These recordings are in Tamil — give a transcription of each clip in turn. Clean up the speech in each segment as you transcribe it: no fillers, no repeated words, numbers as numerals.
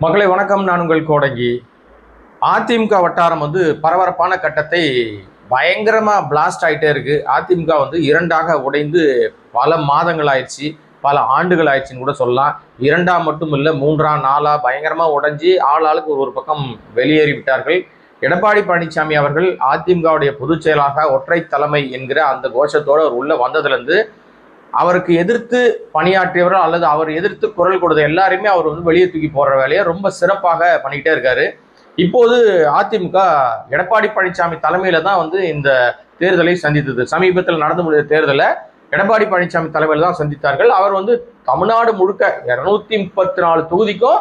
மக்களை வணக்கம். நான் உங்கள் கோடங்கி. அதிமுக வட்டாரம் பரபரப்பான கட்டத்தை பயங்கரமாக பிளாஸ்ட் ஆகிட்டே இருக்கு. அதிமுக இரண்டாக உடைந்து பல மாதங்கள் ஆயிடுச்சு, பல ஆண்டுகள் ஆயிடுச்சுன்னு கூட சொல்லலாம். இரண்டாம் மட்டும் இல்லை, மூன்றாம் நாளா பயங்கரமாக உடைஞ்சி ஆளாளுக்கு ஒரு பக்கம் வெளியேறி விட்டார்கள். எடப்பாடி பழனிசாமி அவர்கள் அதிமுகவுடைய பொதுச் செயலாக ஒற்றை தலைமை என்கிற அந்த கோஷத்தோடு அவர் உள்ள வந்ததுலேருந்து அவருக்கு எதிர்த்து பணியாற்றியவர்கள் அல்லது அவர் எதிர்த்து குரல் கொடுத்த எல்லாருமே அவர் வெளியே தூக்கி போடுற வேலையை ரொம்ப சிறப்பாக பண்ணிக்கிட்டே இருக்காரு. இப்போது அதிமுக எடப்பாடி பழனிசாமி தலைமையில தான் இந்த தேர்தலை சந்தித்தது. சமீபத்தில் நடந்து முடிந்த தேர்தலை எடப்பாடி பழனிசாமி தலைமையில் தான் சந்தித்தார்கள். அவர் தமிழ்நாடு முழுக்க 234 தொகுதிக்கும்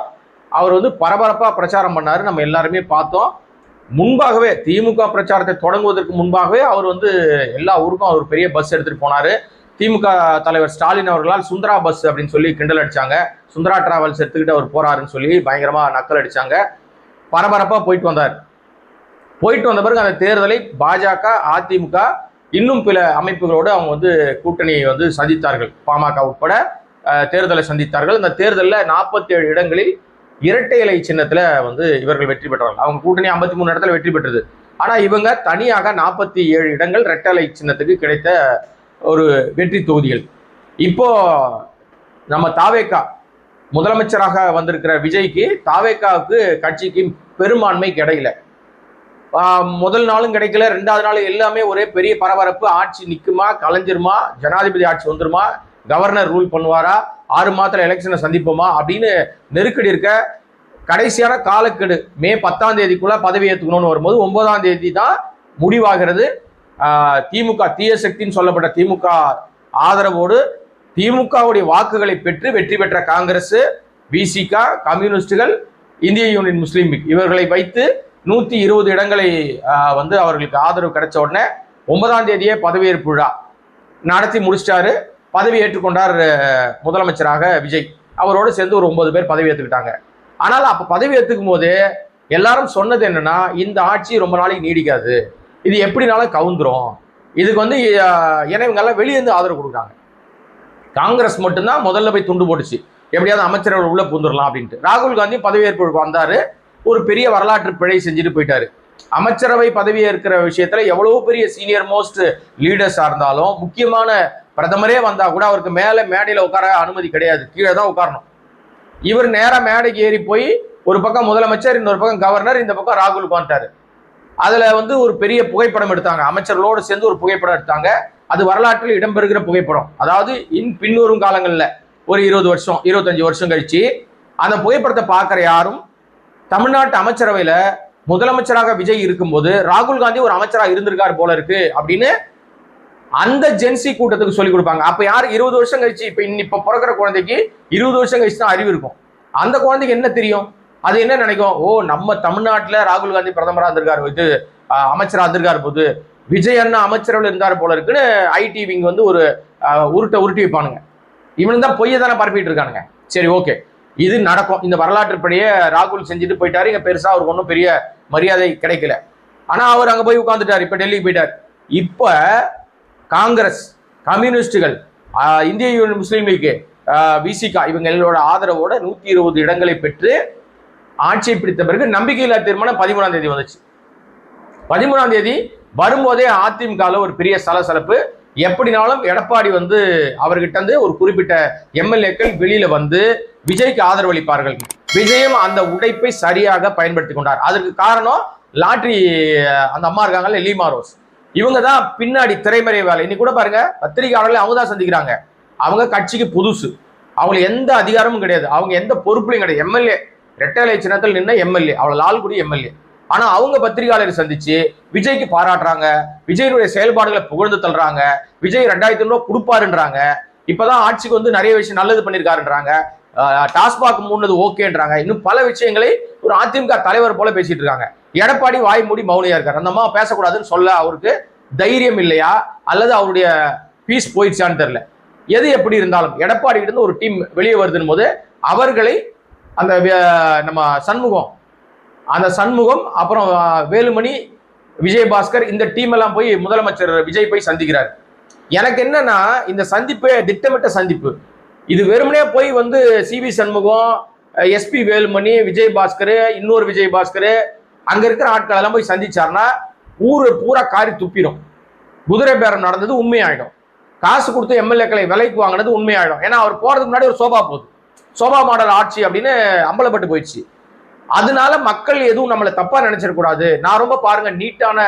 அவர் பரபரப்பாக பிரச்சாரம் பண்ணாரு. நம்ம எல்லாருமே பார்த்தோம். முன்பாகவே திமுக பிரச்சாரத்தை தொடங்குவதற்கு முன்பாகவே அவர் எல்லா ஊருக்கும் அவர் பெரிய பஸ் எடுத்துட்டு போனாரு. திமுக தலைவர் ஸ்டாலின் அவர்களால் சுந்தரா பஸ் அப்படின்னு சொல்லி கிண்டல் அடிச்சாங்க. சுந்தரா டிராவல்ஸ் எடுத்துக்கிட்டு அவர் போறாருன்னு சொல்லி பயங்கரமா நக்கல் அடிச்சாங்க. பரபரப்பா போயிட்டு வந்தார். போயிட்டு வந்த பிறகு அந்த தேர்தலை பாஜக, அதிமுக இன்னும் பிற அமைப்புகளோடு அவங்க கூட்டணியை சந்தித்தார்கள். பாமக உட்பட தேர்தலை சந்தித்தார்கள். இந்த தேர்தலில் 47 இடங்களில் இரட்டை இலை சின்னத்துல இவர்கள் வெற்றி பெற்றார்கள். அவங்க கூட்டணி 53 இடத்துல வெற்றி பெற்றது. ஆனா இவங்க தனியாக 47 இடங்கள் இரட்டை இலை சின்னத்துக்கு கிடைத்த ஒரு வெற்றி தொகுதிகள். இப்போ நம்ம தாவேகா முதலமைச்சராக வந்திருக்கிற விஜய்க்கு தாவேகாவுக்கு கட்சிக்கு பெரும்பான்மை கிடைக்கல. முதல் நாளும் கிடைக்கல, ரெண்டாவது நாள் எல்லாமே ஒரே பெரிய பரபரப்பு. ஆட்சி நிற்குமா, கலைஞ்சிருமா, ஜனாதிபதி ஆட்சி வந்துருமா, கவர்னர் ரூல் பண்ணுவாரா, 6 மாதத்துல எலெக்ஷனை சந்திப்போமா அப்படின்னு நெருக்கடி இருக்க கடைசியான காலக்கெடு மே 10ஆம் தேதிக்குள்ள பதவி ஏற்றுக்கணும்னு வரும்போது 9ஆம் தேதி தான் முடிவாகிறது. திமுக தீய சக்தின்னு சொல்லப்பட்ட திமுக ஆதரவோடு திமுகவுடைய வாக்குகளை பெற்று வெற்றி பெற்ற காங்கிரஸ், விசிக, கம்யூனிஸ்டுகள், இந்திய யூனியன் முஸ்லீம் லீக் இவர்களை வைத்து 120 இடங்களை அவர்களுக்கு ஆதரவு கிடைச்ச உடனே 9ஆம் தேதியே பதவியேற்பு விழா நடத்தி முடிச்சிட்டாரு. பதவி ஏற்றுக்கொண்டார் முதலமைச்சராக விஜய். அவரோடு சேர்ந்து ஒரு 9 பேர் பதவி ஏற்றுக்கிட்டாங்க. ஆனால் அப்ப பதவி ஏற்றுக்கும் போது எல்லாரும் சொன்னது என்னன்னா, இந்த ஆட்சி ரொம்ப நாளைக்கு நீடிக்காது, இது எப்படினாலும் கவுந்துரும், இதுக்கு ஏன்னா இவங்கெல்லாம் வெளியேந்து ஆதரவு கொடுக்குறாங்க. காங்கிரஸ் மட்டும்தான் முதல்ல போய் துண்டு போட்டுச்சு, எப்படியாவது அமைச்சர்கள் உள்ள பூந்துடலாம் அப்படின்ட்டு. ராகுல் காந்தி பதவியேற்பு வந்தாரு, ஒரு பெரிய வரலாற்று பிழை செஞ்சுட்டு போயிட்டாரு. அமைச்சரவை பதவி ஏற்கிற விஷயத்துல எவ்வளவு பெரிய சீனியர் மோஸ்ட் லீடர்ஸா இருந்தாலும், முக்கியமான பிரதமரே வந்தா கூட அவருக்கு மேல மேடையில உட்கார அனுமதி கிடையாது, கீழே தான் உட்காரணும். இவர் நேரா மேடைக்கு ஏறி போய் ஒரு பக்கம் முதலமைச்சர், இன்னொரு பக்கம் கவர்னர், இந்த பக்கம் ராகுல் உட்காந்துட்டாரு. அதுல ஒரு பெரிய புகைப்படம் எடுத்தாங்க, அமைச்சர்களோடு சேர்ந்து ஒரு புகைப்படம் எடுத்தாங்க. அது வரலாற்றில் இடம்பெறுகிற புகைப்படம். அதாவது பின்வரும் காலங்கள்ல ஒரு 20 வருஷம் 25 வருஷம் கழிச்சு அந்த புகைப்படத்தை பார்க்கிற யாரும் தமிழ்நாட்டு அமைச்சரவையில முதலமைச்சராக விஜய் இருக்கும்போது ராகுல் காந்தி ஒரு அமைச்சராக இருந்திருக்காரு போல இருக்கு அப்படின்னு அந்த ஜென்சி கூட்டத்துக்கு சொல்லி கொடுப்பாங்க. அப்ப யாரு 20 வருஷம் கழிச்சு, இப்ப பிறக்கிற குழந்தைக்கு 20 வருஷம் கழிச்சு தான் அறிவு இருக்கும். அந்த குழந்தைக்கு என்ன தெரியும்? அது என்ன நினைக்கும்? ஓ, நம்ம தமிழ்நாட்டுல ராகுல் காந்தி பிரதமரா இருந்திருக்காரு, அமைச்சரா இருந்திருக்காரு போது, விஜய் அண்ணா அமைச்சரவையில் இருந்தாரு போல இருக்குன்னு ஐடி விங் ஒரு உருட்டி வைப்பானுங்க. இவனு தான் பொய்யை தானே பரப்பிட்டு இருக்கானுங்க. சரி, ஓகே, இது நடக்கும். இந்த வரலாற்று படியே ராகுல் செஞ்சுட்டு போயிட்டாரு. இங்க பெருசா அவருக்கு ஒன்றும் பெரிய மரியாதை கிடைக்கல. ஆனா அவர் அங்க போய் உட்காந்துட்டாரு. இப்ப டெல்லிக்கு போயிட்டார். இப்ப காங்கிரஸ், கம்யூனிஸ்டுகள், இந்திய யூனியன் முஸ்லீம் லீக், விசிகா இவங்களோட ஆதரவோட 120 இடங்களை பெற்று ஆட்சியை பிடித்த பிறகு நம்பிக்கையில்லா தீர்மானம் 13ஆம் தேதி வந்துச்சு. 13ஆம் தேதி வரும்போதே அதிமுகவில் ஒரு பெரிய சலசலப்பு. எப்படினாலும் எடப்பாடி அவர்கிட்ட ஒரு குறிப்பிட்ட எம்எல்ஏக்கள் வெளியில விஜய்க்கு ஆதரவு அளிப்பார்கள். விஜயும் அந்த உடைப்பை சரியாக பயன்படுத்தி கொண்டார். அதற்கு காரணம் லாட்ரி அந்த அம்மா இருக்காங்கல்ல, லீமா ரோஸ், இவங்க தான் பின்னாடி திரைமறை வேலை. இன்னைக்கு கூட பாருங்க, பத்திரிகையாளர்களை அவங்க தான் சந்திக்கிறாங்க. அவங்க கட்சிக்கு புதுசு, அவங்களுக்கு எந்த அதிகாரமும் கிடையாது, அவங்க எந்த பொறுப்புலையும் கிடையாது. எம்எல்ஏ இரட்டை இலை சின்னத்தில் நின்ன எம்எல்ஏ, அவளை லால்குடி எம்எல்ஏ. ஆனா அவங்க பத்திரிகையாளரை சந்திச்சு விஜய்க்கு பாராட்டுறாங்க, விஜயனுடைய செயல்பாடுகளை புகழ்ந்து தள்ளுறாங்க, விஜய் 2000 ரூபாய் கொடுப்பாருன்றாங்க, இப்பதான் ஆட்சிக்கு நிறைய விஷயம் நல்லது பண்ணியிருக்காருன்றாங்க, டாஸ்மாக் மூணது ஓகேன்றாங்க, இன்னும் பல விஷயங்களை ஒரு அதிமுக தலைவர் போல பேசிட்டு இருக்காங்க. எடப்பாடி வாய் மூடி மௌனியா இருக்காரு. அந்த அம்மா பேசக்கூடாதுன்னு சொல்ல அவருக்கு தைரியம் இல்லையா, அல்லது அவருடைய பீஸ் போயிடுச்சான்னு தெரியல. எது எப்படி இருந்தாலும் எடப்பாடி கிட்ட ஒரு டீம் வெளியே வருதுன்னு போது அவர்களை அந்த நம்ம சண்முகம் அப்புறம் வேலுமணி, விஜயபாஸ்கர், இந்த டீம் எல்லாம் போய் முதலமைச்சர் விஜய் போய் சந்திக்கிறார். எனக்கு என்னன்னா, இந்த சந்திப்பு திட்டமிட்ட சந்திப்பு. இது வெறுமனே போய் சிவி சண்முகம், எஸ்பி வேலுமணி, விஜயபாஸ்கர், இன்னொரு விஜயபாஸ்கர், அங்க இருக்கிற ஆட்கள் எல்லாம் போய் சந்திச்சாருன்னா ஊரு பூரா காரி துப்பிடும். குதிரை பேரம் நடந்தது உண்மையாயிடும். காசு கொடுத்து எம்எல்ஏக்களை விலைக்கு வாங்கினது உண்மையாயிடும். ஏன்னா அவர் போறதுக்கு முன்னாடி ஒரு சோபா போகுது, சோபா மாடல் ஆட்சி அப்படின்னு அம்பலப்பட்டு போயிடுச்சு. அதனால மக்கள் எதுவும் நம்மளை தப்பா நினைச்சிடக்கூடாது. நான் ரொம்ப பாருங்க நீட்டான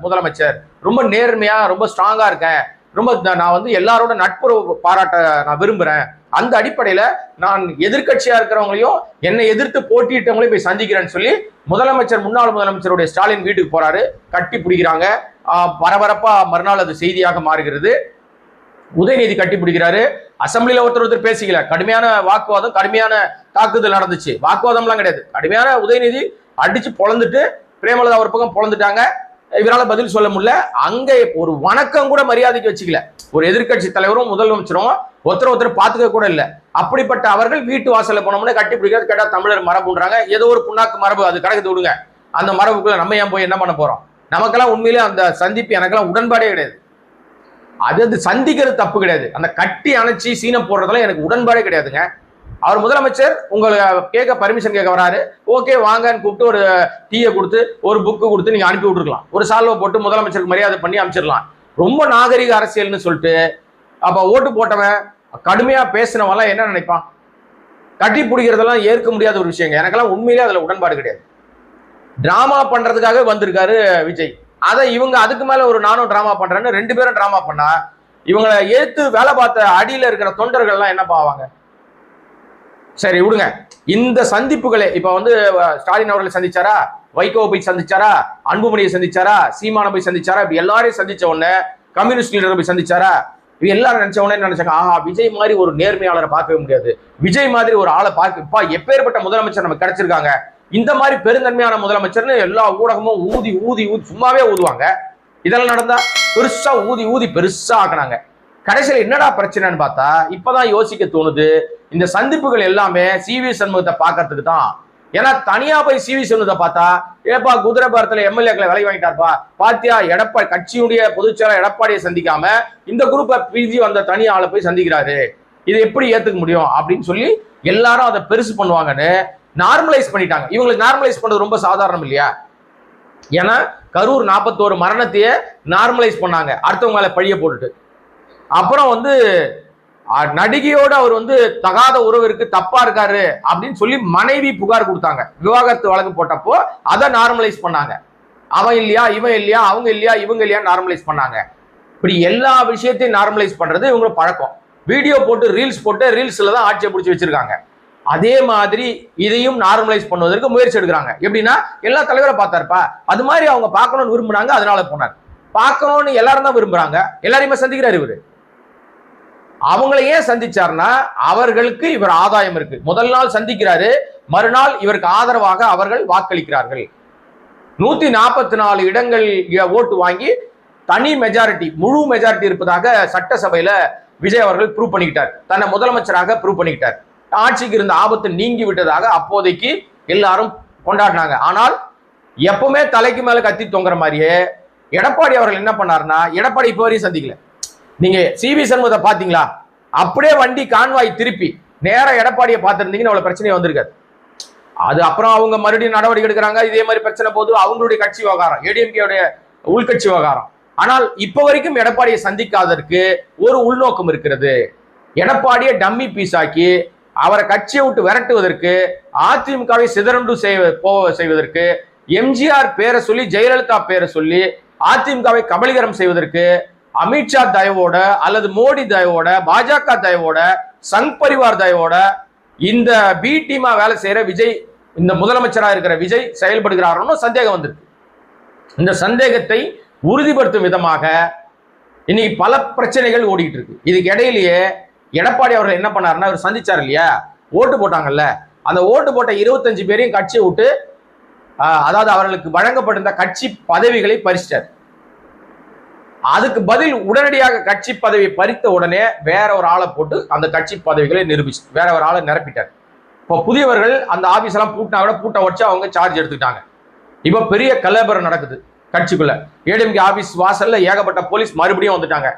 முதலமைச்சர், ரொம்ப நேர்மையா, ரொம்ப ஸ்ட்ராங்கா இருக்கேன், ரொம்ப நான் வந்து எல்லாரோட நட்புறவு பாராட்ட நான் விரும்புறேன். அந்த அடிப்படையில நான் எதிர்கட்சியா இருக்கிறவங்களையும் என்னை எதிர்த்து போட்டியிட்டவங்களையும் போய் சந்திக்கிறேன்னு சொல்லி முன்னாள் முதலமைச்சருடைய ஸ்டாலின் வீட்டுக்கு போறாரு. கட்டி பிடிக்கிறாங்க. பரபரப்பா மறுநாள் அது செய்தியாக மாறுகிறது. உதயநிதி கட்டி பிடிக்கிறாரு. அசம்பிளில ஒருத்தர் பேசிக்கல, கடுமையான வாக்குவாதம், கடுமையான தாக்குதல் நடந்துச்சு. வாக்குவாதம்லாம் கிடையாது, கடுமையான உதயநிதி அடிச்சு பொழந்துட்டு பிரேமலதா ஒரு பக்கம் பொழந்துட்டாங்க. இவரால் பதில் சொல்ல முடியல. அங்க ஒரு வணக்கம் கூட மரியாதைக்கு வச்சுக்கல. ஒரு எதிர்கட்சி தலைவரும் முதலமைச்சரும் ஒருத்தர் பார்த்துக்க கூட இல்லை. அப்படிப்பட்ட அவர்கள் வீட்டு வாசல்ல போனோம்னா கட்டி பிடிக்கிறது. கேட்டா தமிழர் மரபுன்றாங்க. ஏதோ ஒரு புண்ணாக்கு மரபு, அது கடக்குது விடுங்க. அந்த மரபுக்குள்ள நம்ம ஏன் போய் என்ன பண்ண போறோம்? நமக்கெல்லாம் உண்மையிலே அந்த சந்திப்பு எனக்கெல்லாம் உடன்பாடே கிடையாது. அது சந்திக்கிறது தப்பு கிடையாது. அந்த கட்டி அணைச்சி சீனம் போடுறதுல எனக்கு உடன்பாடே கிடையாதுங்க. அவர் முதலமைச்சர் உங்களை கேட்க பர்மிஷன் கேட்க வராரு, ஓகே வாங்கன்னு கூப்பிட்டு ஒரு டீயை கொடுத்து ஒரு புக்கு கொடுத்து நீங்க அனுப்பி விட்டுருக்கலாம். ஒரு சால்வை போட்டு முதலமைச்சருக்கு மரியாதை பண்ணி அனுப்பிச்சிடலாம். ரொம்ப நாகரிக அரசியல்னு சொல்லிட்டு அப்ப ஓட்டு போட்டவன் கடுமையா பேசினவெல்லாம் என்ன நினைப்பான்? கட்டி பிடிக்கிறதெல்லாம் ஏற்க முடியாத ஒரு விஷயங்க. எனக்கெல்லாம் உண்மையிலே அதுல உடன்பாடு கிடையாது. டிராமா பண்றதுக்காக வந்திருக்காரு விஜய். அதை இவங்க அதுக்கு மேல ஒரு நானும் டிராமா பண்றேன்னு 2 பேரும் டிராமா பண்ணா இவங்களை ஏத்து வேலை பார்த்த அடியில இருக்கிற தொண்டர்கள் எல்லாம் என்ன பாவாங்க? சரி விடுங்க. இந்த சந்திப்புகளே இப்ப வந்து ஸ்டாலின் அவர்களை சந்திச்சாரா, வைகோவை போய் சந்திச்சாரா, அன்புமணியை சந்திச்சாரா, சீமானை போய் சந்திச்சாரா, இப்படி எல்லாரையும் சந்திச்ச உடனே கம்யூனிஸ்ட் லீடரை போய் சந்திச்சாரா, எல்லாரும் நினைச்ச உடனே நினைச்சாங்க, ஆஹா விஜய் மாதிரி ஒரு நேர்மையாளரை பார்க்கவே முடியாது, விஜய் மாதிரி ஒரு ஆளை பார்க்கப்பா எப்பேற்பட்ட முதலமைச்சர் நமக்கு கிடைச்சிருக்காங்க, இந்த மாதிரி பெருந்தன்மையான முதலமைச்சர்னு எல்லா ஊடகமும் ஊதி ஊதி ஊதி சும்மாவே ஊதுவாங்க. இதெல்லாம் நடந்தா பெருசா ஊதி ஊதி பெருசா ஆக்குனாங்க. கடைசியில் என்னடா பிரச்சனைன்னு பார்த்தா இப்பதான் யோசிக்க தோணுது. இந்த சந்திப்புகள் எல்லாமே சிவி சண்முகத்தை பார்க்கறதுக்கு தான். ஏன்னா தனியா போய் சிவி சண்முகத்தை பார்த்தா ஏப்பா குதிரை பாரத்துல எம்எல்ஏக்களை விலை வாங்கிட்டாருப்பா, பாத்தியா எடப்பாடி கட்சியுடைய பொதுச்செயலாளர் எடப்பாடியை சந்திக்காம இந்த குரூப்பை பிரிஞ்சு வந்த தனி ஆளை போய் சந்திக்கிறாரு, இது எப்படி ஏத்துக்க முடியும் அப்படின்னு சொல்லி எல்லாரும் அதை பெருசு பண்ணுவாங்கன்னு நார்மலைஸ் பண்ணிட்டாங்க. இவங்களுக்கு நார்மலைஸ் பண்றது ரொம்ப சாதாரணம் இல்லையா? ஏன்னா கரூர் 41 மரணத்தையே நார்மலைஸ் பண்ணாங்க அடுத்தவங்க மேல பழிய போட்டுட்டு. அப்புறம் வந்து நடிகையோட அவர் வந்து தகாத உறவு இருக்கு, தப்பா இருக்காரு அப்படின்னு சொல்லி மனைவி புகார் கொடுத்தாங்க. விவாகரத்து வழக்கு போட்டப்போ அதை நார்மலைஸ் பண்ணாங்க. அவன் இல்லையா, இவன் இல்லையா, அவங்க இல்லையா, இவங்க இல்லையா நார்மலைஸ் பண்ணாங்க. இப்படி எல்லா விஷயத்தையும் நார்மலைஸ் பண்றது இவங்க பழக்கம். வீடியோ போட்டு ரீல்ஸ் போட்டு ரீல்ஸ்ல தான் ஆட்சியை பிடிச்சி வச்சிருக்காங்க. அதே மாதிரி இதையும் நார்மலைஸ் பண்ணுவதற்கு முயற்சி எடுக்கிறாங்க. எப்படின்னா எல்லா தலைவரை பார்த்தாருப்பா, அது மாதிரி அவங்க பார்க்கணும்னு விரும்புனாங்க, அதனால போனார். பார்க்கணும்னு எல்லாரும் தான் விரும்புறாங்க, எல்லாரையுமே சந்திக்கிறார் இவரு. அவங்களை ஏன் சந்திச்சார்னா அவர்களுக்கு இவர் ஆதாயம் இருக்கு. முதல் நாள் சந்திக்கிறாரு, மறுநாள் இவருக்கு ஆதரவாக அவர்கள் வாக்களிக்கிறார்கள். 144 இடங்கள் ஓட்டு வாங்கி தனி மெஜாரிட்டி, முழு மெஜாரிட்டி இருப்பதாக சட்டசபையில விஜய் அவர்கள் ப்ரூவ் பண்ணிக்கிட்டார். தன்னை முதலமைச்சராக ப்ரூவ் பண்ணிக்கிட்டார். ஆட்சிக்கு இருந்த ஆபத்து நீங்கி விட்டதாக அப்போதைக்கு எல்லாரும் கொண்டாடினாங்க. ஆனால் எப்பவுமே தலைக்கு மேல கத்தி தொங்குற மாதிரியே எடப்பாடி அவர்கள் என்ன பண்ணாருன்னா, எடப்பாடி இப்போ வரையும் சந்திக்கல. நீங்க சிவி சண்முகத்தை பாத்தீங்களா? அப்படியே வண்டி கான்வாய் திருப்பி நேர எடப்பாடியை பார்த்திருந்தீங்கன்னு அவ்வளவு பிரச்சனையே வந்திருக்காது. அது அப்புறம் அவங்க மறுபடியும் நடவடிக்கை எடுக்கிறாங்க. இதே மாதிரி பிரச்சனை போது அவங்களுடைய கட்சி விவகாரம், ஏடிஎம்கேடைய உள்கட்சி விவகாரம். ஆனால் இப்ப வரைக்கும் எடப்பாடியை சந்திக்காததற்கு ஒரு உள்நோக்கம் இருக்கிறது. எடப்பாடியை டம்மி பீஸ் ஆக்கி அவரை கட்சியை விட்டு விரட்டுவதற்கு, அதிமுகவை சிதறண்டு செய்வதற்கு, எம்ஜிஆர் பேரை சொல்லி ஜெயலலிதா பேரை சொல்லி அதிமுகவை கபலீகரம் செய்வதற்கு அமித்ஷா தயவோட அல்லது மோடி தயவோட, பாஜக தயவோட, சங் பரிவார் தயவோட இந்த பி டீமா வேலை செய்யற விஜய், இந்த முதலமைச்சராக இருக்கிற விஜய் செயல்படுகிறார்னு சந்தேகம் வந்திருக்கு. இந்த சந்தேகத்தை உறுதிப்படுத்தும் விதமாக இன்னைக்கு பல பிரச்சனைகள் ஓடிட்டு இருக்கு. இதுக்கு இடையிலேயே எடப்பாடி அவர்கள் என்ன பண்ணாருன்னா, அவர் சந்திச்சார் இல்லையா, ஓட்டு போட்டாங்கல்ல, அந்த ஓட்டு போட்ட 25 பேரையும் கட்சியை விட்டு, அதாவது அவர்களுக்கு வழங்கப்பட்டிருந்த கட்சி பதவிகளை பறிச்சிட்டார். அதுக்கு பதில் உடனடியாக கட்சி பதவி பறித்த உடனே வேற ஒரு ஆளை போட்டு அந்த கட்சி பதவிகளை நிரூபிச்சு வேற ஒரு ஆளை நிரப்பிட்டார். இப்போ புதியவர்கள் அந்த ஆபீஸ் எல்லாம் பூட்டினா கூட பூட்ட வச்சு அவங்க சார்ஜ் எடுத்துக்கிட்டாங்க. இப்போ பெரிய கலவரம் நடக்குது கட்சிக்குள்ள. ஏடிஎம்கே ஆபீஸ் வாசல்ல ஏகப்பட்ட போலீஸ் மறுபடியும் வந்துட்டாங்க.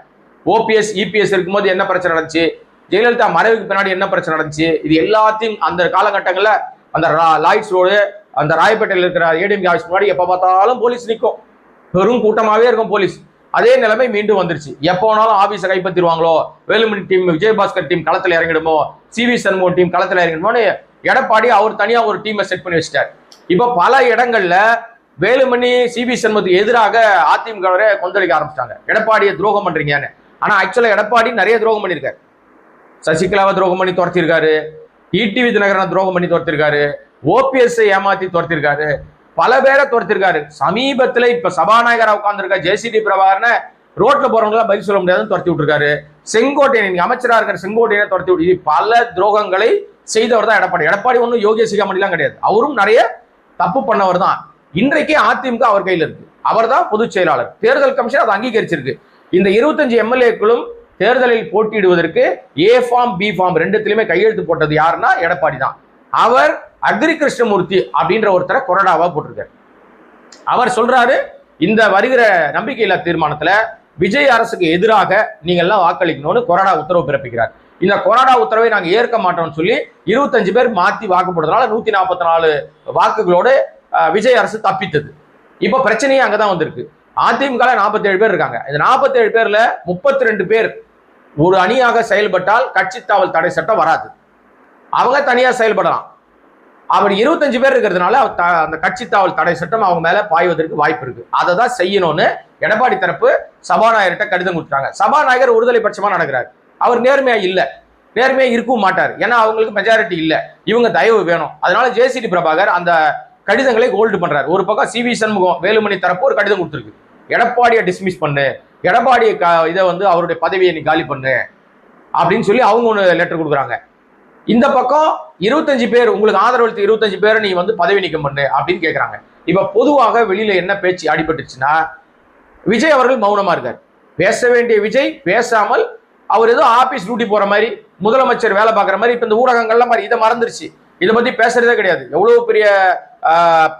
ஓபிஎஸ் இபிஎஸ் இருக்கும்போது என்ன பிரச்சனை நடந்துச்சு, ஜெயலலிதா மறைவுக்கு பின்னாடி என்ன பிரச்சனை நடந்துச்சு, இது எல்லாத்தையும் அந்த காலகட்டங்களில் அந்த லாய்ட்ஸ் ரோடு, அந்த ராயப்பேட்டையில் இருக்கிற ஏடிஎம்கே ஆஃபீஸ் முன்னாடி எப்போ பார்த்தாலும் போலீஸ் நிற்கும், பெரும் கூட்டமாகவே இருக்கும் போலீஸ். அதே நிலைமை மீண்டும் வந்துருச்சு. எப்போ வேணாலும் ஆபீஸை கைப்பற்றிடுவாங்களோ, வேலுமணி டீம், விஜயபாஸ்கர் டீம் களத்தில் இறங்கிடுமோ, சிவி சண்முகம் டீம் களத்தில் இறங்கிடுமோன்னு எடப்பாடி அவர் தனியா ஒரு டீமை செட் பண்ணி வச்சிட்டார். இப்போ பல இடங்கள்ல வேலுமணி, சிவி சண்முகத்துக்கு எதிராக அதிமுகவரை கொந்தளிக்க ஆரம்பிச்சிட்டாங்க, எடப்பாடியை துரோகம் பண்றீங்கன்னு. ஆனா ஆக்சுவலா எடப்பாடி நிறைய துரோகம் பண்ணியிருக்காரு. சசிகலாவை துரோகம் பண்ணி துரத்திருக்காரு, டிடிவி தினகரனை துரோகம் பண்ணி துரத்திருக்காரு, ஓபிஎஸ் ஏமாத்தி துரத்திருக்காரு, பல பேரை துரத்திருக்காரு. சமீபத்துல இப்ப சபாநாயகரா உட்கார்ந்துருக்க ஜேசிடி பிரபாகரனை ரோட்ல போறவங்களா பதில் சொல்ல முடியாதுன்னு துரத்தி விட்டுருக்காரு. செங்கோட்டையன் அமைச்சரா இருக்கிற செங்கோட்டையனை துரத்தி விட்டு பல துரோகங்களை செய்தவர் தான் எடப்பாடி. எடப்பாடி ஒன்றும் யோகிய சிகாமணிலாம் கிடையாது, அவரும் நிறைய தப்பு பண்ணவர் தான். இன்றைக்கு அதிமுக அவர் கையில் இருக்கு, அவர் தான் பொதுச் செயலாளர். தேர்தல் கமிஷன் அதை அங்கீகரிச்சிருக்கு. இந்த 25 எம்எல்ஏக்களும் தேர்தலில் போட்டியிடுவதற்கு ஏ ஃபார்ம் பி ஃபார்ம் ரெண்டுத்திலுமே கையெழுத்து போட்டது யாருன்னா எடப்பாடி தான். அவர் அக்ரி கிருஷ்ணமூர்த்தி அப்படின்ற ஒருத்தரை கொறடாவா போட்டிருக்காரு. அவர் சொல்றாரு, இந்த வருகிற நம்பிக்கையில்லா தீர்மானத்துல விஜய் அரசுக்கு எதிராக நீங்க எல்லாம் வாக்களிக்கணும்னு கொறடா உத்தரவு பிறப்பிக்கிறார். இந்த கொறடா உத்தரவை நாங்க ஏற்க மாட்டோம்னு சொல்லி 25 பேர் மாத்தி வாக்கு போடுறதுனால 144 வாக்குகளோடு விஜய் அரசு தப்பித்தது. இப்ப பிரச்சனையே அங்கதான் வந்திருக்கு. அதிமுக 47 பேர் இருக்காங்க. இந்த 47 பேர்ல 32 பேர் ஒரு அணியாக செயல்பட்டால் கட்சி தாவல் தடை சட்டம் வராது, அவங்க தனியா செயல்படலாம். அவர் 25 பேர் இருக்கிறதுனால அந்த கட்சி தாவல் தடை சட்டம் அவங்க மேல பாய்வதற்கு வாய்ப்பு இருக்கு. அதை தான் செய்யணும்னு எடப்பாடி தரப்பு சபாநாயகர்கிட்ட கடிதம் கொடுத்தாங்க. சபாநாயகர் ஒருதலை பட்சமா நடக்கிறார். அவர் நேர்மையா இல்ல, நேர்மையா இருக்கவும் மாட்டார். ஏன்னா அவங்களுக்கு மெஜாரிட்டி இல்ல, இவங்க தயவு வேணும். அதனால ஜேசிடி பிரபாகர் அந்த கடிதங்களை ஹோல்டு பண்றாரு. ஒரு பக்கம் சிவி சண்முகம் வேலுமணி தரப்பு ஒரு கடிதம் கொடுத்துருக்கு, எடப்பாடியை டிஸ்மிஸ் பண்ணு, எடப்பாடி இதை அவருடைய பதவியை நீ காலி பண்ணு அப்படின்னு சொல்லி அவங்க ஒன்று லெட்டர் கொடுக்குறாங்க. இந்த பக்கம் 25 பேர் உங்களுக்கு ஆதரவளித்த 25 பேரை நீ பதவி நீக்கம் பண்ணு அப்படின்னு கேட்குறாங்க. இப்ப பொதுவாக வெளியில என்ன பேச்சு அடிபட்டுச்சுன்னா, விஜய் அவர்கள் மௌனமா இருக்கார். பேச வேண்டிய விஜய் பேசாமல் அவர் ஏதோ ஆபீஸ் டியூட்டி போற மாதிரி, முதலமைச்சர் வேலை பார்க்குற மாதிரி இப்ப இந்த ஊடகங்கள்லாம் மாதிரி இதை மறந்துருச்சு, இதை பத்தி பேசுறதே கிடையாது. எவ்வளவு பெரிய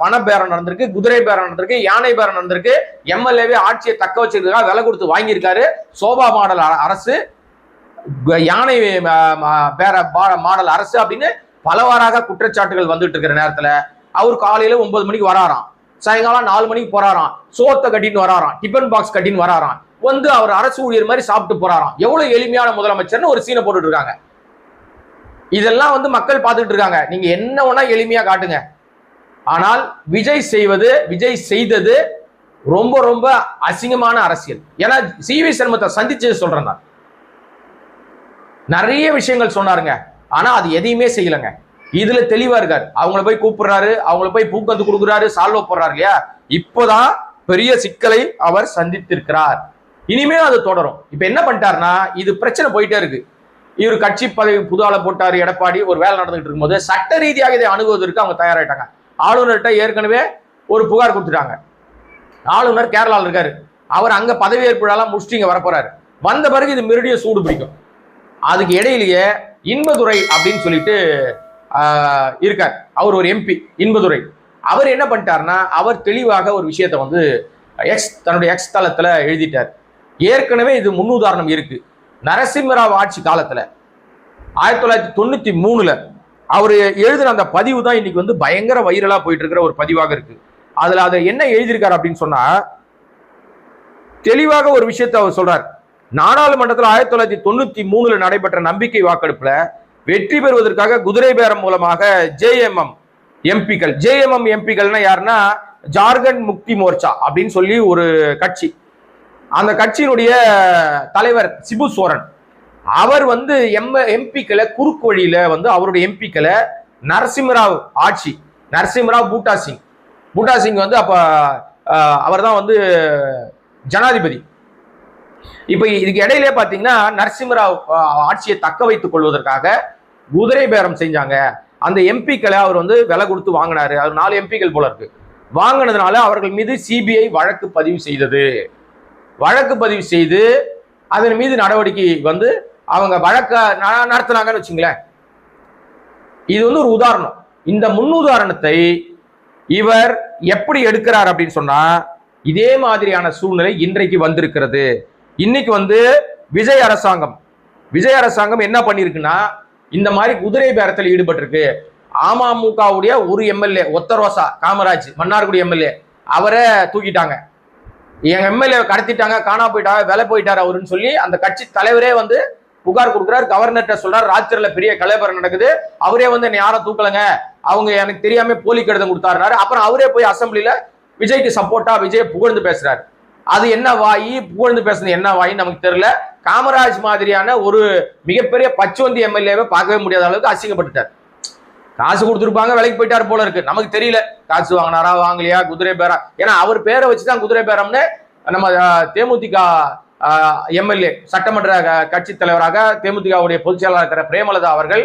பண பேரம் நடந்திருக்கு, குதிரை பேரம் நடந்திருக்கு, யானை பேரம் நடந்திருக்கு. எம்எல்ஏவே ஆட்சியை தக்க வச்சிருக்காங்க, விலை கொடுத்து வாங்கியிருக்காரு. சோபா மாடல் அரசு, யானை மாடல் அரசு அப்படின்னு பலவாறாக குற்றச்சாட்டுகள் வந்துட்டு இருக்கிற நேரத்துல அவர் காலையில 9 மணிக்கு வராராம், சாயங்காலம் 4 மணிக்கு போறாராம், சோத்தை கட்டின்னு வராராம், டிஃபன் பாக்ஸ் கட்டின்னு வராராம், அவர் அரசு ஊழியர் மாதிரி சாப்பிட்டு போறாராம். எவ்வளவு எளிமையான முதலமைச்சர்னு ஒரு சீனை போட்டுட்டு இருக்காங்க. இதெல்லாம் மக்கள் பார்த்துட்டு இருக்காங்க. நீங்க என்ன வேணா எளிமையா காட்டுங்க, ஆனால் விஜய் செய்தது ரொம்ப ரொம்ப அசிங்கமான அரசியல். ஏன்னா சிவி சண்முகத்தை சந்திச்சு சொல்றேன் நான், நிறைய விஷயங்கள் சொன்னாருங்க, ஆனா அது எதையுமே செய்யலங்க. இதுல தெளிவா இருக்காரு. அவங்கள போய் கூப்பிடுறாரு, அவங்கள போய் பூக்கந்து கொடுக்குறாரு, சால்வ போடுறாரு இல்லையா. இப்போதான் பெரிய சிக்கலை அவர் சந்தித்திருக்கிறார். இனிமே அது தொடரும். இப்ப என்ன பண்ணிட்டாருன்னா, இது பிரச்சனை போயிட்டே இருக்கு. இவர் கட்சி பதவி புது ஆளை போட்டாரு எடப்பாடி, ஒரு வேலை நடந்துகிட்டு இருக்கும்போது சட்ட ரீதியாக இதை அணுகுவதற்கு அவங்க தயாராயிட்டாங்க. ஆளுநர்கிட்ட ஏற்கனவே ஒரு புகார் கொடுத்துட்டாங்க. ஆளுநர் கேரளாவில் இருக்காரு, அவர் அங்க பதவியேற்புலாம் முடிச்சுட்டு இங்க வரப்போறாரு. வந்த பிறகு இது மறுபடியும் சூடு பிடிக்கும். அதுக்கு இடையிலேயே இன்பதுரை அப்படின்னு சொல்லிட்டு இருக்கார், அவர் ஒரு எம்பி இன்பதுரை. அவர் என்ன பண்ணிட்டாருன்னா, அவர் தெளிவாக ஒரு விஷயத்தை தன்னுடைய எக்ஸ் தளத்துல எழுதிட்டார். ஏற்கனவே இது முன்னுதாரணம் இருக்கு. நரசிம்மராவ் ஆட்சி காலத்துல 1993ல அவர் எழுதின அந்த பதிவு தான் இன்னைக்கு பயங்கர வைரலா போயிட்டு இருக்கிற ஒரு பதிவாக இருக்கு. அதுல அதை என்ன எழுதியிருக்காரு அப்படின்னு சொன்னா, தெளிவாக ஒரு விஷயத்தை அவர் சொல்றார். நாடாளுமன்றத்தில் 1993ல நடைபெற்ற நம்பிக்கை வாக்கெடுப்புல வெற்றி பெறுவதற்காக குதிரை பேரம் மூலமாக ஜேஎம்எம் எம்பிக்கள்னா யாருன்னா, ஜார்க்கண்ட் முக்தி மோர்ச்சா அப்படின்னு சொல்லி ஒரு கட்சி, அந்த கட்சியினுடைய தலைவர் சிபு சோரன், அவர் எம்பிக்களை குறுக்கு வழியில அவருடைய எம்பிக்களை நரசிம்மராவ் ஆட்சி, நரசிம்மராவ் பூட்டா சிங் அப்ப அவர் தான் ஜனாதிபதி. இப்ப இதுக்கு இடையிலே பாத்தீங்கன்னா, நரசிம்மராவ் ஆட்சியை தக்க வைத்துக் கொள்வதற்காக குதிரை பேரம் செஞ்சாங்க. அந்த எம்பிக்களை அவர் விலை கொடுத்து வாங்கினாரு. அவர் 4 எம்பிக்கள் போல இருக்கு. வாங்கினதுனால அவர்கள் மீது சிபிஐ வழக்கு பதிவு செய்து அதன் மீது நடவடிக்கை அவங்க வழக்க நடத்தினாங்கன்னு வச்சுங்களேன். இது ஒரு உதாரணம். இந்த முன்னுதாரணத்தை இவர் எப்படி எடுக்கிறார் அப்படின்னு சொன்னா, இதே மாதிரியான சூழ்நிலை இன்றைக்கு வந்திருக்கிறது. இன்னைக்கு விஜய் அரசாங்கம் விஜய் அரசாங்கம் என்ன பண்ணிருக்குன்னா இந்த மாதிரி குதிரை பேரத்தில் ஈடுபட்டிருக்கு. அமமுகவுடைய ஒரு எம்எல்ஏ ஒத்தரோசா காமராஜ் மன்னார்குடி எம்எல்ஏ அவரை தூக்கிட்டாங்க. எங்க எம்எல்ஏ கடத்திட்டாங்க, காணா போயிட்டாங்க, வேலை போயிட்டாரு அவருன்னு சொல்லி அந்த கட்சி தலைவரே வந்து புகார் கொடுக்குறாரு. கவர்னர்கிட்ட சொல்றாரு, ராத்திரில பெரிய கலவரம் நடக்குது, அவரே வந்து என்ன யாரும் தூக்கலங்க, அவங்க எனக்கு தெரியாம போலி கடிதம் கொடுத்தாருனாரு. அப்புறம் அவரே போய் அசம்பிளில விஜய்க்கு சப்போர்ட்டா விஜய் புகழ்ந்து பேசுறாரு. அது என்ன வாயி, புகழ்ந்து பேசுறது என்ன வாயின்னு நமக்கு தெரியல. காமராஜ் மாதிரியான ஒரு மிகப்பெரிய பச்சுவந்தி எம்எல்ஏவை பார்க்கவே முடியாத அளவுக்கு அசிங்கப்பட்டுட்டார். காசு கொடுத்துருப்பாங்க, வேலைக்கு போயிட்டாரு போல இருக்கு, நமக்கு தெரியல காசு வாங்கினாரா வாங்கலையா, குதிரை பேரம். ஏன்னா அவர் பேரை வச்சுதான் குதிரை பேரம்னு நம்ம தேமுதிக எம்எல்ஏ சட்டமன்ற கட்சி தலைவராக தேமுதிகவுடைய பொதுச் செயலாளர் இருக்கிற பிரேமலதா அவர்கள்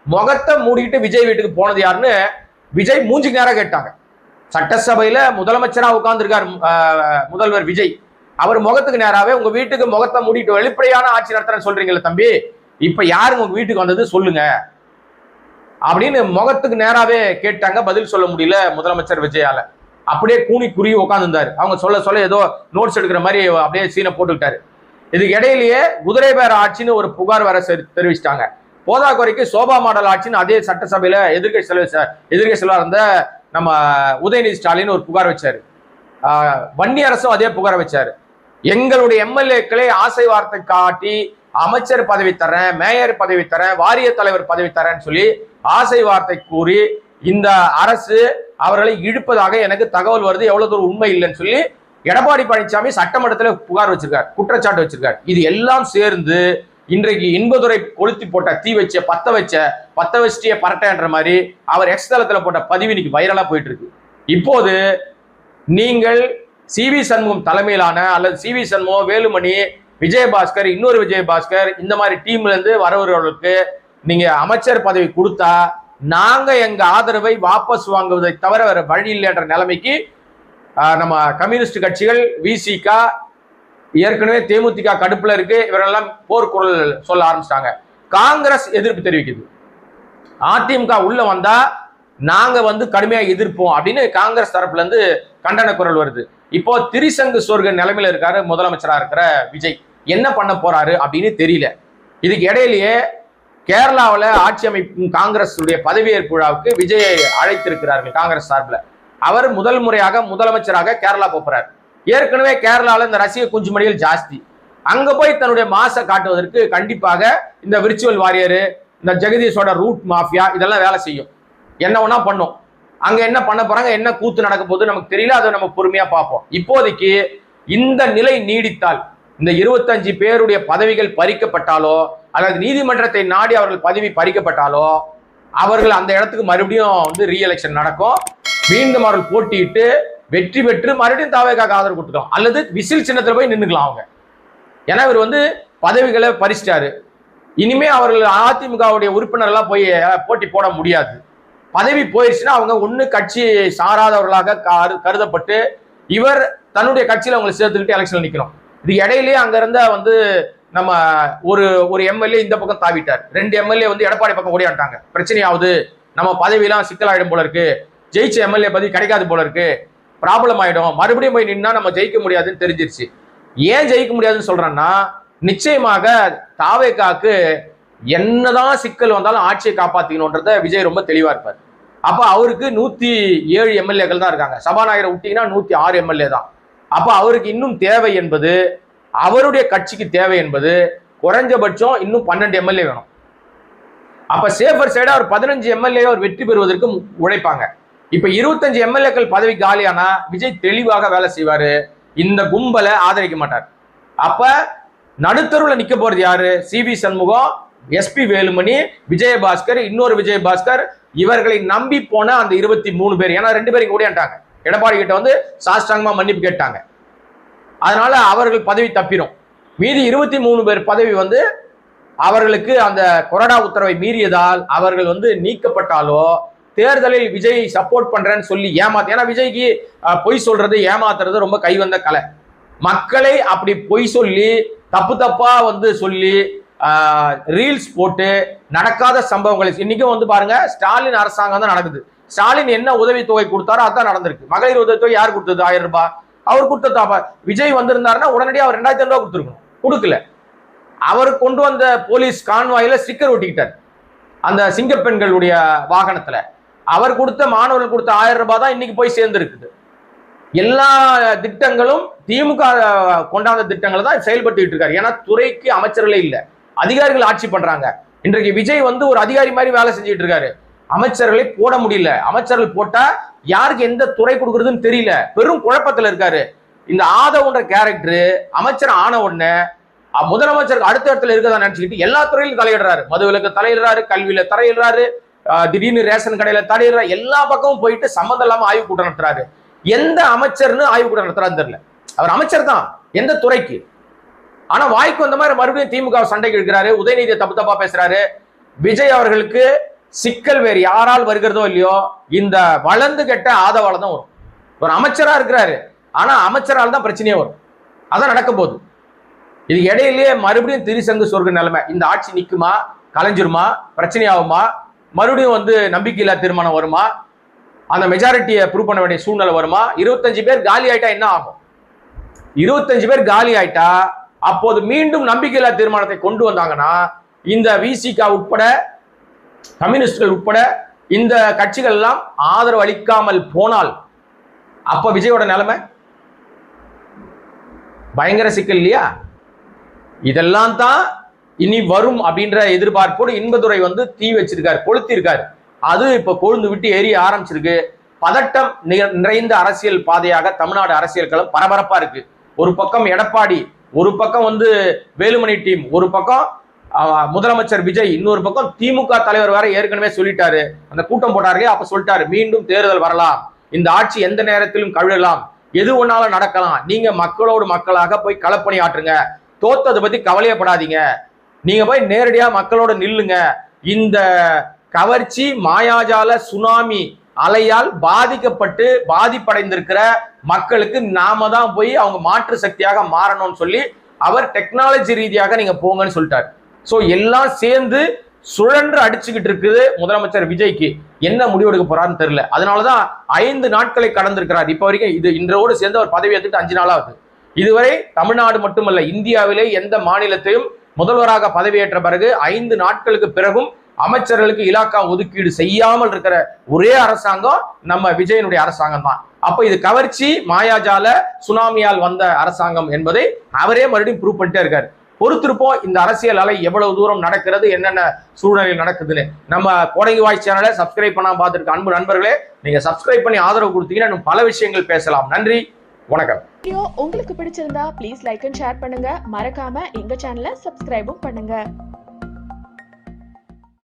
முகத்தை மூடிட்டு விஜய் வீட்டுக்கு போனது யாருன்னு விஜய் மூஞ்சிக்கு நேரம் கேட்டாங்க. சட்டசபையில முதலமைச்சரா உட்கார்ந்துருக்கார் முதல்வர் விஜய். அவர் முகத்துக்கு நேராவே உங்க வீட்டுக்கு முகத்தை மூடிட்டு வெளிப்படையான ஆட்சி நடத்துறேன்னு சொல்றீங்களா தம்பி, இப்ப யாருங்க உங்க வீட்டுக்கு வந்தது சொல்லுங்க அப்படின்னு முகத்துக்கு நேராவே கேட்டாங்க. பதில் சொல்ல முடியல முதலமைச்சர் விஜயால. அப்படியே கூனி குறுகி உட்காந்துருந்தாரு. அவங்க சொல்ல சொல்ல ஏதோ நோட்ஸ் எடுக்கிற மாதிரி அப்படியே சீனை போட்டுக்கிட்டாரு. இதுக்கு இடையிலேயே குதிரை பேர ஆட்சின்னு ஒரு புகார் வர தெரிவிச்சிட்டாங்க. போதாக்குறைக்கு சோபா மாடல் ஆட்சின்னு அதே சட்டசபையில எதிர்கட்சி தலைவர் இருந்த நம்ம உதயநிதி ஸ்டாலின் ஒரு புகார் வச்சாரு. வன்னி அரசும் அதே புகாரை வச்சாரு. எங்களுடைய எம்எல்ஏக்களை ஆசை வார்த்தை காட்டி அமைச்சர் பதவி தரேன், மேயர் பதவி தரேன், வாரிய தலைவர் பதவி தரேன்னு சொல்லி ஆசை வார்த்தை கூறி இந்த அரசு அவர்களை இழுப்பதாக எனக்கு தகவல் வருது, எவ்வளவு தூரம் உண்மை இல்லைன்னு சொல்லி எடப்பாடி பழனிசாமி சட்டமன்றத்தில் புகார் வச்சிருக்காரு, குற்றச்சாட்டு வச்சிருக்காரு. இது எல்லாம் சேர்ந்து இன்றைக்கு இன்பதுரை கொளுத்தி போட்ட தீ வச்ச பத்த வச்சிய பரட்டன்ற மாதிரி அவர் எக்ஸ் தளத்துல போட்ட பதிவு இன்னைக்கு வைரலா போயிட்டு இருக்கு. இப்போது நீங்கள் சிவி சண்முகம் தலைமையிலான அல்லது சிவி சண்முகம், வேலுமணி, விஜயபாஸ்கர், இன்னொரு விஜயபாஸ்கர் இந்த மாதிரி டீம்ல இருந்து வரவர்களுக்கு நீங்க அமைச்சர் பதவி கொடுத்தா நாங்க எங்க ஆதரவை வாபஸ் வாங்குவதை தவிர வேற வழி இல்லைன்ற நிலைமைக்கு நம்ம கம்யூனிஸ்ட் கட்சிகள், விசிகா, ஏற்கனவே தேமுதிக கடுப்புல இருக்கு, இவரெல்லாம் போர்க்குரல் சொல்ல ஆரம்பிச்சிட்டாங்க. காங்கிரஸ் எதிர்ப்பு தெரிவிக்குது. அதிமுக உள்ள வந்தா நாங்க வந்து கடுமையா எதிர்ப்போம் அப்படின்னு காங்கிரஸ் தரப்புல இருந்து கண்டன குரல் வருது. இப்போ திரிசங்கு சொர்க்க நிலைமையில இருக்காரு முதலமைச்சரா இருக்கிற விஜய். என்ன பண்ண போறாரு அப்படின்னு தெரியல. இதுக்கு இடையிலேயே கேரளாவில் ஆட்சி அமைக்கும் காங்கிரஸ் பதவியேற்பு விழாவுக்கு விஜயை அழைத்திருக்கிறார்கள் காங்கிரஸ் சார்பில். அவர் முதல் முறையாக முதலமைச்சராக கேரளா போறார். ஏற்கனவே கேரளாவில் இந்த ரசிக குஞ்சுமணிகள் ஜாஸ்தி. அங்க போய் தன்னுடைய மாச காட்டுவதற்கு கண்டிப்பாக இந்த விர்ச்சுவல் வாரியர், இந்த ஜெகதீஷோட ரூட் மாஃபியா இதெல்லாம் வேலை செய்யும். என்ன ஒன்னா பண்ணும். அங்க என்ன பண்ண போறாங்க, என்ன கூத்து நடக்க போகுது நமக்கு தெரியல. அதை நம்ம பொறுமையா பார்ப்போம். இப்போதைக்கு இந்த நிலை நீடித்தால், இந்த 25 பேருடைய பதவிகள் பறிக்கப்பட்டாலோ அல்லது நீதிமன்றத்தை நாடி அவர்கள் பதவி பறிக்கப்பட்டாலோ அவர்கள் அந்த இடத்துக்கு மறுபடியும் வந்து ரீஎலெக்ஷன் நடக்கும். மீண்டும் அவர்கள் போட்டியிட்டு வெற்றி பெற்று மறுபடியும் தாவேக்காக ஆதரவு கொடுத்துக்கலாம், அல்லது விசில் சின்னத்தில் போய் நின்றுக்கலாம் அவங்க. ஏன்னா இவர் வந்து பதவிகளை பறிச்சிட்டாரு. இனிமே அவர்கள் அதிமுகவுடைய உறுப்பினர்கள்லாம் போய் போட்டி போட முடியாது. பதவி போயிடுச்சுன்னா அவங்க ஒண்ணு கட்சி சாராதவர்களாக கருதப்பட்டு இவர் தன்னுடைய கட்சியில அவங்களை சேர்த்துக்கிட்டு எலெக்ஷன் நிற்கணும். இது இடையிலேயே அங்க இருந்த வந்து நம்ம ஒரு எம்எல்ஏ இந்த பக்கம் தாவிட்டார். 2 எம்எல்ஏ வந்து எடப்பாடி பக்கம் ஓடியாட்டாங்க. பிரச்சனையாவது, நம்ம பதவியெல்லாம் சிக்கலாயிடும் போல இருக்கு, ஜெயிச்ச எம்எல்ஏ பதவி கிடைக்காது போல இருக்கு, ப்ராப்ளம் ஆயிடும், மறுபடியும் போய் நின்னா நம்ம ஜெயிக்க முடியாதுன்னு தெரிஞ்சிருச்சு. ஏன் ஜெயிக்க முடியாதுன்னு சொல்றேன்னா, நிச்சயமாக தாவேக்காக்கு என்னதான் சிக்கல் வந்தாலும் ஆட்சியை காப்பாத்திக்கணும்ன்றத விஜய் ரொம்ப தெளிவா இருப்பார். அப்ப அவருக்கு 107 எம்எல்ஏக்கள் தான் இருக்காங்க. சபாநாயகரை விட்டீங்கன்னா 106 எம்எல்ஏ தான். அப்ப அவருக்கு இன்னும் தேவை என்பது, அவருடைய கட்சிக்கு தேவை என்பது குறைஞ்சபட்சம் இன்னும் 12 எம்எல்ஏ வேணும். அப்ப சேஃபர் சைடா அவர் 15 எம்எல்ஏ அவர் வெற்றி பெறுவதற்கு உழைப்பாங்க. இப்ப 25 எம்எல்ஏக்கள் பதவி காலியானா விஜய் தெளிவாக வேலை செய்வாரு. இந்த கும்பலை ஆதரிக்க மாட்டார். அப்ப நடுத்தருவில் நிக்க போறது யாரு? சிவி சண்முகம், எஸ்பி வேலுமணி, விஜயபாஸ்கர், இன்னொரு விஜயபாஸ்கர், இவர்களை நம்பி போன அந்த 23 பேர். ஏன்னா 2 பேரும் கூடியாண்டாங்க. எடப்பாடி கிட்ட வந்து சாஷ்டாங்கமா மன்னிப்பு கேட்டாங்க. அதனால அவர்கள் பதவி தப்பிடும். மீதி 23 பேர் பதவி வந்து அவர்களுக்கு அந்த கொறடா உத்தரவை மீறியதால் அவர்கள் வந்து நீக்கப்பட்டாலோ, தேர்தலில் விஜய் சப்போர்ட் பண்றேன்னு சொல்லி ஏமாத்த, ஏன்னா விஜய்க்கு பொய் சொல்றது ஏமாத்துறது ரொம்ப கைவந்த கலை. மக்களை அப்படி பொய் சொல்லி தப்பா வந்து சொல்லி ரீல்ஸ் போட்டு நடக்காத சம்பவங்களை இன்னைக்கும் வந்து பாருங்க, ஸ்டாலின் அரசாங்கம் தான் நடக்குது. ஸ்டாலின் என்ன உதவித்தொகை கொடுத்தாரோ அதான் நடந்திருக்கு. மகளிர் உதவித்தொகை யார் கொடுத்தது? 1000 ரூபாய் அவர் கொடுத்தா. விஜய் வந்திருந்தாருன்னா உடனடியாக அவர் 2500 ரூபாய் கொடுத்துருக்கணும், கொடுக்கல. அவர் கொண்டு வந்த போலீஸ் கான்வாயில ஸ்டிக்கர் ஒட்டிக்கிட்டார் அந்த சிங்கப்பெண்களுடைய வாகனத்துல. அவர் கொடுத்த மாணவர்கள் கொடுத்த 1000 ரூபாய் தான் இன்னைக்கு போய் சேர்ந்திருக்குது. எல்லா திட்டங்களும் திமுக கொண்டாந்த திட்டங்களை தான் செயல்பட்டு இருக்காரு. ஏன்னா துறைக்கு அமைச்சர்களே இல்லை, அதிகாரிகள் ஆட்சி பண்றாங்க. இன்றைக்கு விஜய் வந்து ஒரு அதிகாரி மாதிரி வேலை செஞ்சுட்டு இருக்காரு. அமைச்சர்களை போட முடியல. அமைச்சர்கள் போட்டா யாருக்கு எந்த துறை கொடுக்கறதுன்னு தெரியல, பெரும் குழப்பத்துல இருக்காரு. இந்த ஆதவன்ற கேரக்டர் அமைச்சர் ஆன உடனே முதலமைச்சருக்கு அடுத்த இடத்துல இருக்கதான் நினைச்சுக்கிட்டு எல்லா துறையிலும் தலையிடுறாரு. மதுவிலக்கு தலையிடுறாரு, கல்வியில தலையிடுறாரு, திடீர்னு ரேஷன் கடையில தலையிடுறாரு. எல்லா பக்கமும் போயிட்டு சம்மந்தம் இல்லாம ஆய்வு கூட்டம் நடத்துறாரு. எந்த அமைச்சர்னு ஆய்வு கூட்டம் நடத்துறாரு தெரியல. அவர் அமைச்சர் தான், எந்த துறைக்கு? ஆனா வாய்க்கு வந்த மாதிரி மறுபடியும் திமுக சண்டைக்கு இருக்கிறாரு. உதயநிதியை தப்பு தப்பா பேசுறாரு. விஜய் அவர்களுக்கு சிக்கல் வேறு யாரால் வருகிறதோ இல்லையோ, இந்த வளர்ந்து கெட்ட ஆதவால தான் வரும். ஒரு அமைச்சரா இருக்கிறாரு, ஆனா அமைச்சரால் தான் பிரச்சனையே வரும். அதான் நடக்க போகுது. இது இடையிலேயே மறுபடியும் திரிசங்கு சொர்க்க நிலைமை. இந்த ஆட்சி நிக்குமா, கலைஞ்சிருமா, பிரச்சனை ஆகுமா, மறுபடியும் வந்து நம்பிக்கையில்லா தீர்மானம் வருமா, அந்த மெஜாரிட்டியை ப்ரூவ் பண்ண வேண்டிய சூழ்நிலை வருமா? 25 பேர் காலி ஆயிட்டா என்ன ஆகும்? 25 பேர் காலி ஆயிட்டா அப்போது மீண்டும் நம்பிக்கையில்லா தீர்மானத்தை கொண்டு வந்தாங்கன்னா இந்த விசிகா உட்பட கம்யூனிஸ்டுகள் உட்பட இந்த கட்சிகள் எல்லாம் ஆதரவு அளிக்காமல் போனால் அப்ப விஜயோட நிலைமை பயங்கர சிக்கல் இல்லையா? இதெல்லாம் தான் இனி வரும் அப்படின்ற எதிர்பார்ப்போடு இன்பதுரை வந்து தீ வச்சிருக்காரு, கொளுத்திருக்காரு. அது இப்ப கொழுந்து விட்டு எரிய ஆரம்பிச்சிருக்கு. பதட்டம் நிறைந்த அரசியல் பாதையாக தமிழ்நாடு அரசியல் களம் பரபரப்பா இருக்கு. ஒரு பக்கம் எடப்பாடி, ஒரு பக்கம் வந்து வேலுமணி டீம், ஒரு பக்கம் முதலமைச்சர் விஜய், இன்னொரு பக்கம் திமுக தலைவர் வேற ஏற்கனவே சொல்லிட்டாரு. அந்த கூட்டம் போட்டாரு, அப்ப சொல்லிட்டாரு மீண்டும் தேர்தல் வரலாம், இந்த ஆட்சி எந்த நேரத்திலும் கவிழலாம், எது ஒன்னாலும் நடக்கலாம், நீங்க மக்களோடு மக்களாக போய் களப்பணி ஆற்றுங்க, தோத்ததை பத்தி கவலையப்படாதீங்க, நீங்க போய் நேரடியா மக்களோட நில்லுங்க. இந்த கவர்ச்சி மாயாஜால சுனாமி அலையால் பாதிக்கப்பட்டு பாதிப்படைந்திருக்கிற மக்களுக்கு நாம தான் போய் அவங்க மாற்று சக்தியாக மாறணும்னு சொல்லி அவர் டெக்னாலஜி ரீதியாக நீங்க போங்கன்னு சொல்லிட்டாரு. சோ எல்லாம் சேர்ந்து சுழன்று அடிச்சுக்கிட்டு இருக்குது முதலமைச்சர் விஜய்க்கு. என்ன முடிவெடுக்க போறாருன்னு தெரியல. அதனாலதான் 5 நாட்களை கடந்திருக்கிறார் இப்ப வரைக்கும். இது இன்றோடு சேர்ந்து அவர் பதவி ஏற்றுட்டு 5 நாள் ஆகுது. இதுவரை தமிழ்நாடு மட்டுமல்ல, இந்தியாவிலே எந்த மாநிலத்தையும் முதல்வராக பதவியேற்ற பிறகு 5 நாட்களுக்கு பிறகும் அமைச்சர்களுக்கு இலாக்கா ஒதுக்கீடு செய்யாமல் இருக்கிற ஒரே அரசாங்கம் நம்ம விஜயனுடைய அரசாங்கம் தான். அப்ப இது கவர்ச்சி மாயாஜால சுனாமியால் வந்த அரசாங்கம் என்பதை அவரே மறுபடியும் ப்ரூவ் பண்ணிட்டே இருக்காரு. பொறுத்திருப்போம் இந்த அரசியல் அலை எவ்வளவு தூரம் நடக்கிறது, என்னென்ன சூழ்நிலையில் நடக்குதுன்னு. நம்ம கோடங்கி வாய்ஸ் சேனலை சப்ஸ்கிரைப் பண்ணாம பார்த்துருக்க அன்பு நண்பர்களே, நீங்க சப்ஸ்கிரைப் பண்ணி ஆதரவு கொடுத்தீங்கன்னா இன்னும் பல விஷயங்கள் பேசலாம். நன்றி, வணக்கம். வீடியோ உங்களுக்கு பிடிச்சிருந்தா ப்ளீஸ் லைக் அண்ட் ஷேர் பண்ணுங்க. மறக்காம எங்க சேனலை சப்ஸ்கிரைபும் பண்ணுங்க.